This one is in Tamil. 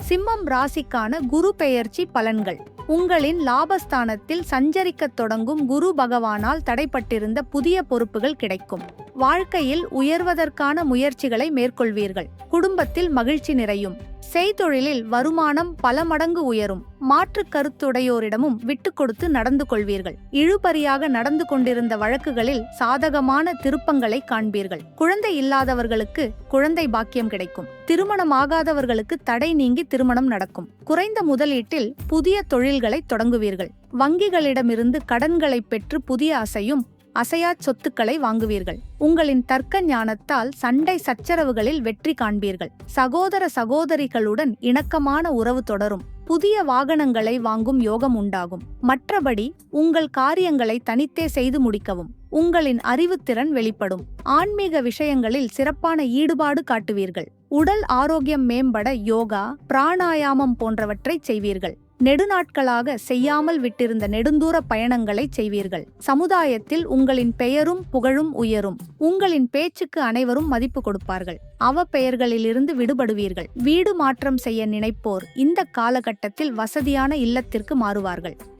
சிம்மம் ராசிக்கான குரு பெயர்ச்சி பலன்கள். உங்களின் லாபஸ்தானத்தில் சஞ்சரிக்கத் தொடங்கும் குரு பகவானால் தடைப்பட்டிருந்த புதிய பொறுப்புகள் கிடைக்கும். வாழ்க்கையில் உயர்வதற்கான முயற்சிகளை மேற்கொள்வீர்கள். குடும்பத்தில் மகிழ்ச்சி நிறையும். செய்தொழிலில் வருமானம் பல மடங்கு உயரும். மாற்று கருத்துடையோரிடமும் விட்டு கொடுத்து நடந்து கொள்வீர்கள். இழுபறியாக நடந்து கொண்டிருந்த வழக்குகளில் சாதகமான திருப்பங்களை காண்பீர்கள். குழந்தை இல்லாதவர்களுக்கு குழந்தை பாக்கியம் கிடைக்கும். திருமணமாகாதவர்களுக்கு தடை நீங்கி திருமணம் நடக்கும். குறைந்த முதலீட்டில் புதிய தொழில்களை தொடங்குவீர்கள். வங்கிகளிடமிருந்து கடன்களை பெற்று புதிய அசையா சொத்துக்களை வாங்குவீர்கள். உங்களின் தர்க்க ஞானத்தால் சண்டை சச்சரவுகளில் வெற்றி காண்பீர்கள். சகோதர சகோதரிகளுடன் இணக்கமான உறவு தொடரும். புதிய வாகனங்களை வாங்கும் யோகம் உண்டாகும். மற்றபடி உங்கள் காரியங்களை தனித்தே செய்து முடிக்கவும். உங்களின் அறிவுத்திறன் வெளிப்படும். ஆன்மீக விஷயங்களில் சிறப்பான ஈடுபாடு காட்டுவீர்கள். உடல் ஆரோக்கியம் மேம்பட யோகா, பிராணாயாமம் போன்றவற்றை செய்வீர்கள். நெடுநாட்களாக செய்யாமல் விட்டிருந்த நெடுந்தூர பயணங்களை செய்வீர்கள். சமுதாயத்தில் உங்களின் பெயரும் புகழும் உயரும். உங்களின் பேச்சுக்கு அனைவரும் மதிப்பு கொடுப்பார்கள். அவப்பெயர்களிலிருந்து விடுபடுவீர்கள். வீடு மாற்றம் செய்ய நினைப்போர் இந்த காலகட்டத்தில் வசதியான இல்லத்திற்கு மாறுவார்கள்.